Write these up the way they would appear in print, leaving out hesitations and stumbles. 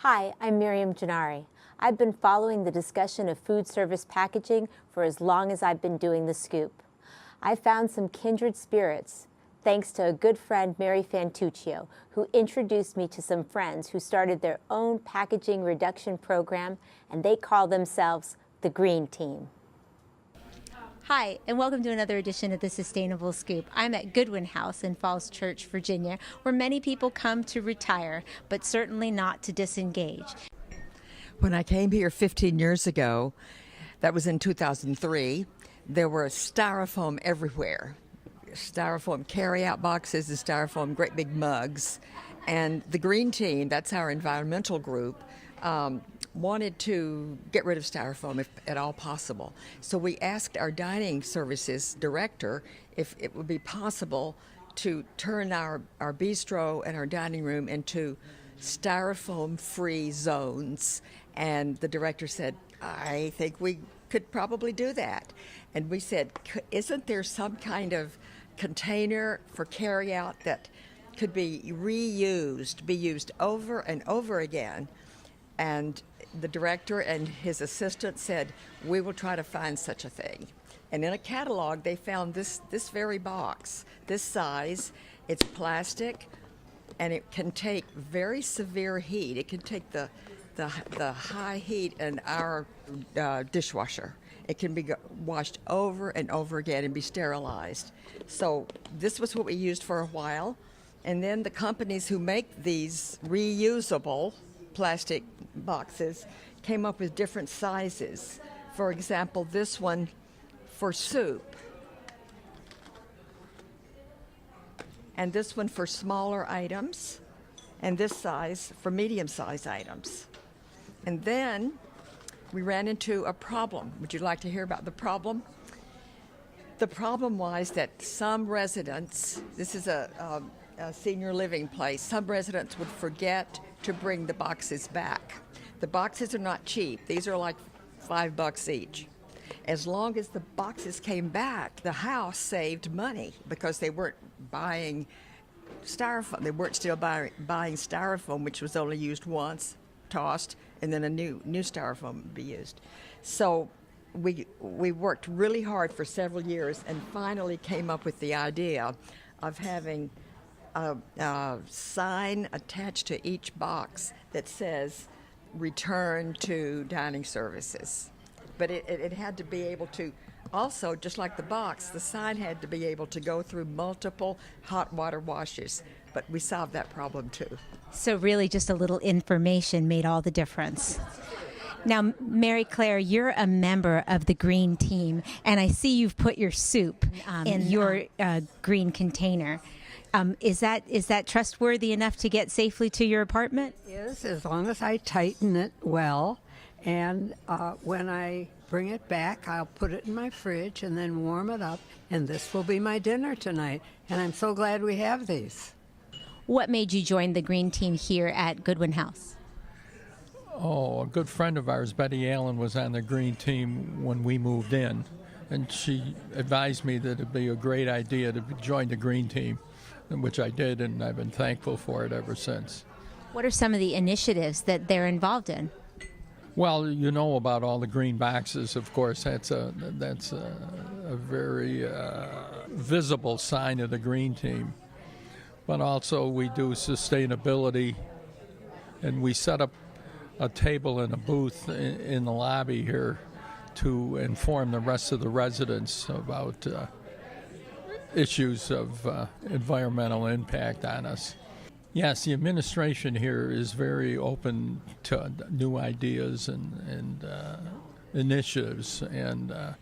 Hi, I'm Miriam Gennari. I've been following the discussion of food service packaging for as long as I've been doing the Scoop. I found some kindred spirits thanks to a good friend, Mary Fantuccio, who introduced me to some friends who started their own packaging reduction program, and they call themselves the Green Team. Hi, and welcome to another edition of the Sustainable Scoop. I'm at Goodwin House in Falls Church, Virginia, where many people come to retire, but certainly not to disengage. When I came here 15 years ago, that was in 2003, there were styrofoam everywhere. Styrofoam carry-out boxes and styrofoam great big mugs. And the Green Team, that's our environmental group, wanted to get rid of styrofoam if at all possible. So we asked our dining services director if it would be possible to turn our bistro and our dining room into styrofoam-free zones. And the director said, I think we could probably do that. And we said, isn't there some kind of container for carry-out that could be reused, be used over and over again? And the director and his assistant said, we will try to find such a thing. And in a catalog, they found this very box, this size. It's plastic, and it can take very severe heat. It can take the high heat in our dishwasher. It can be washed over and over again and be sterilized. So this was what we used for a while. And then the companies who make these reusable plastic boxes came up with different sizes. For example, this one for soup, and this one for smaller items, and this size for medium-sized items. And then we ran into a problem. Would you like to hear about the problem? The problem was that some residents, this is a senior living place, some residents would forget to bring the boxes back. The boxes are not cheap. These are like $5 each. As long as the boxes came back, the house saved money because they weren't buying styrofoam. They weren't still buying styrofoam, which was only used once, tossed, and then a new styrofoam would be used. So we worked really hard for several years and finally came up with the idea of having a sign attached to each box that says return to dining services. But it had to be able to also, just like the box, the sign had to be able to go through multiple hot water washes. But we solved that problem too. So really just a little information made all the difference. Now, Mary Claire, you're a member of the Green Team, and I see you've put your soup in your green container. Is that trustworthy enough to get safely to your apartment? It is, as long as I tighten it well. And when I bring it back, I'll put it in my fridge and then warm it up. And this will be my dinner tonight. And I'm so glad we have these. What made you join the Green Team here at Goodwin House? Oh, a good friend of ours, Betty Allen, was on the Green Team when we moved in. And she advised me that it'd be a great idea to join the Green Team, which I did, and I've been thankful for it ever since. What are some of the initiatives that they're involved in? Well, you know about all the green boxes, of course. That's a very visible sign of the Green Team. But also we do sustainability, and we set up a table and a booth in the lobby here to inform the rest of the residents about issues of environmental impact on us. Yes, the administration here is very open to new ideas and initiatives, and of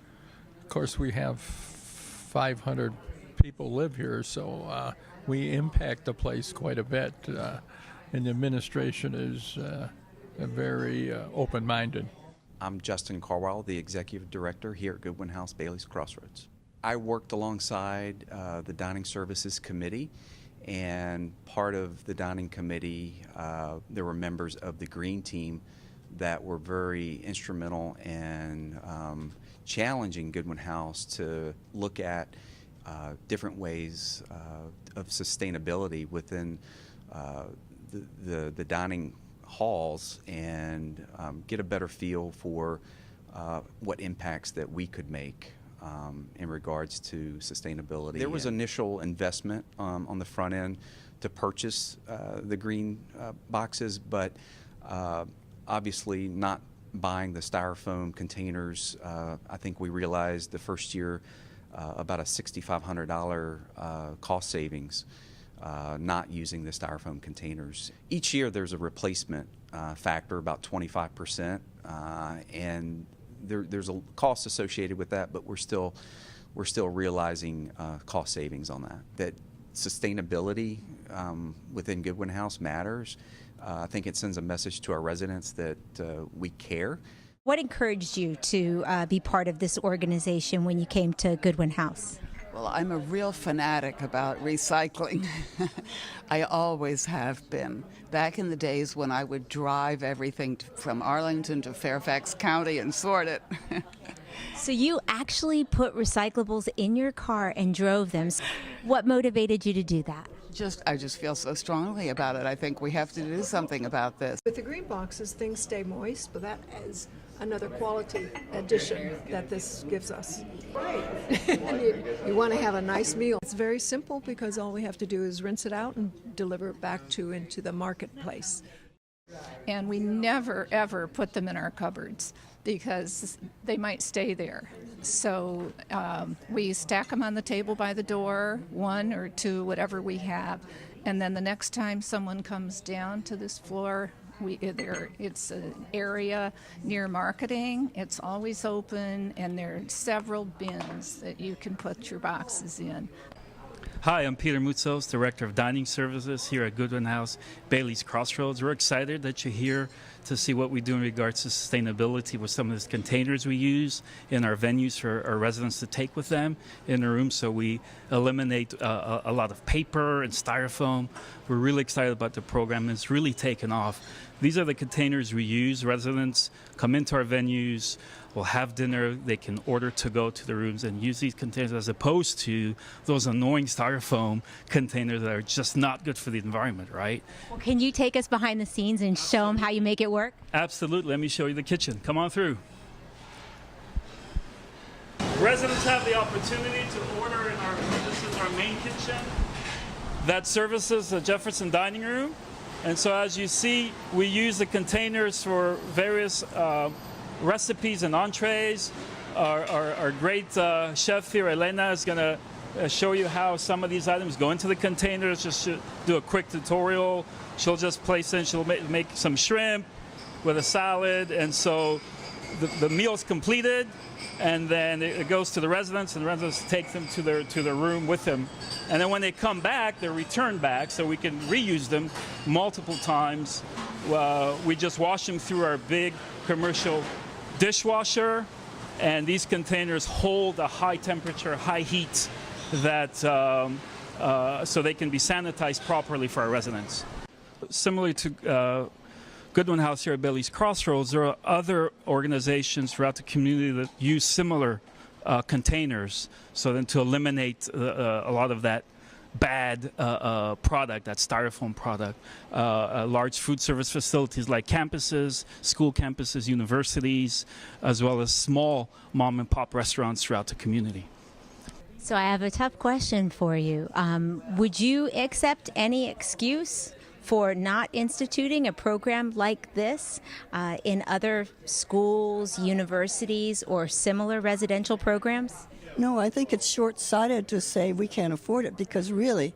course we have 500 people live here, so we impact the place quite a bit, and the administration is very open-minded. I'm Justin Carwile, the Executive Director here at Goodwin House, Bailey's Crossroads. I worked alongside the Dining Services Committee, and part of the Dining Committee, there were members of the Green Team that were very instrumental in challenging Goodwin House to look at different ways of sustainability within the dining halls and get a better feel for what impacts that we could make in regards to sustainability. There was initial investment on the front end to purchase the green boxes, but obviously not buying the styrofoam containers. I think we realized the first year about a $6,500 cost savings not using the styrofoam containers. Each year there's a replacement factor, about 25%, and there's a cost associated with that, but we're still realizing cost savings on that. That sustainability within Goodwin House matters. I think it sends a message to our residents that we care. What encouraged you to be part of this organization when you came to Goodwin House? Well, I'm a real fanatic about recycling. I always have been. Back in the days when I would drive everything from Arlington to Fairfax County and sort it. So you actually put recyclables in your car and drove them. What motivated you to do that? I just feel so strongly about it. I think we have to do something about this. With the green boxes, things stay moist, but that is another quality addition that this gives us. Right. you want to have a nice meal. It's very simple because all we have to do is rinse it out and deliver it back into the marketplace. And we never, ever put them in our cupboards because they might stay there. So we stack them on the table by the door, 1 or 2, whatever we have. And then the next time someone comes down to this floor, it's an area near marketing. It's always open, and there are several bins that you can put your boxes in. Hi, I'm Peter Moutsos, Director of Dining Services here at Goodwin House, Bailey's Crossroads. We're excited that you're here to see what we do in regards to sustainability with some of these containers we use in our venues for our residents to take with them in their room, so we eliminate a lot of paper and styrofoam. We're really excited about the program. It's really taken off. These are the containers we use. Residents come into our venues, will have dinner, they can order to go to the rooms and use these containers as opposed to those annoying styrofoam containers that are just not good for the environment, right? Well, can you take us behind the scenes and show them how you make it work? Absolutely. Let me show you the kitchen. Come on through. Residents have the opportunity to order in this is our main kitchen that services the Jefferson dining room. And so as you see, we use the containers for various recipes and entrees. Our great chef here, Elena, is going to show you how some of these items go into the containers. Just do a quick tutorial. She'll just place in, she'll make some shrimp with a salad, and so the meal's completed, and then it goes to the residents, and the residents take them to their room with them. And then when they come back, they're returned back, so we can reuse them multiple times. We just wash them through our big commercial dishwasher, and these containers hold a high temperature, high heat that so they can be sanitized properly for our residents. Similar to Goodwin House here at Bailey's Crossroads, there are other organizations throughout the community that use similar containers, so then to eliminate a lot of that bad product, that styrofoam product. Large food service facilities like campuses, school campuses, universities, as well as small mom and pop restaurants throughout the community. So I have a tough question for you. Would you accept any excuse for not instituting a program like this in other schools, universities, or similar residential programs? No, I think it's short-sighted to say we can't afford it, because really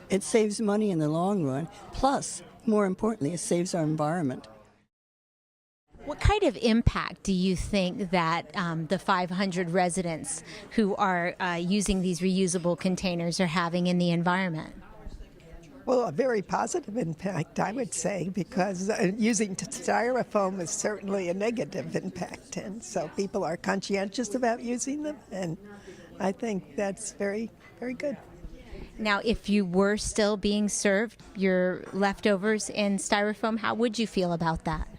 it saves money in the long run. Plus, more importantly, it saves our environment. What kind of impact do you think that the 500 residents who are using these reusable containers are having in the environment? Well, a very positive impact, I would say, because using styrofoam is certainly a negative impact, and so people are conscientious about using them, and I think that's very, very good. Now, if you were still being served your leftovers in styrofoam, how would you feel about that?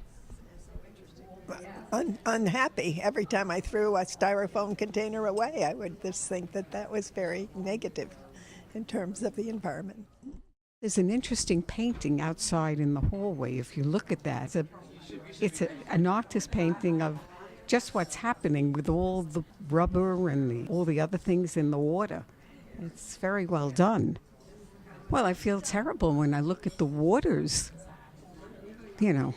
Unhappy. Every time I threw a styrofoam container away, I would just think that that was very negative in terms of the environment. There's an interesting painting outside in the hallway. If you look at that, it's an artist painting of just what's happening with all the rubber and all the other things in the water. It's very well done. Well, I feel terrible when I look at the waters, you know,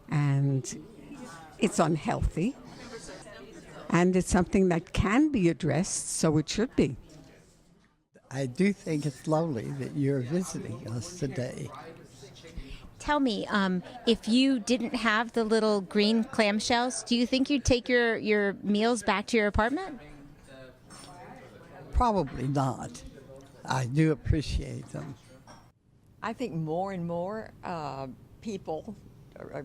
and it's unhealthy, and it's something that can be addressed, so it should be. I do think it's lovely that you're visiting us today. Tell me, if you didn't have the little green clamshells, do you think you'd take your meals back to your apartment? Probably not. I do appreciate them. I think more and more people,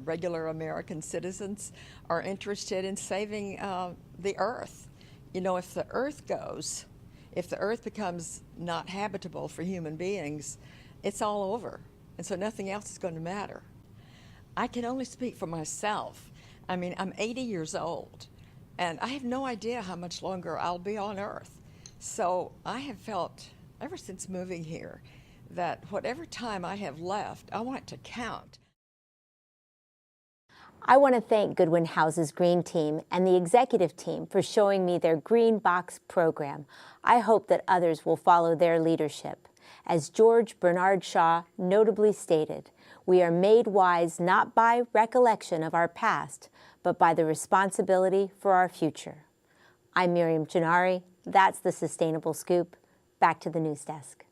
regular American citizens, are interested in saving the earth. You know, if the earth goes, if the earth becomes not habitable for human beings, it's all over. And so nothing else is going to matter. I can only speak for myself. I mean, I'm 80 years old, and I have no idea how much longer I'll be on earth. So I have felt, ever since moving here, that whatever time I have left, I want it to count. I want to thank Goodwin House's Green Team and the executive team for showing me their Green Box program. I hope that others will follow their leadership. As George Bernard Shaw notably stated, we are made wise not by recollection of our past, but by the responsibility for our future. I'm Miriam Gennari. That's the Sustainable Scoop. Back to the news desk.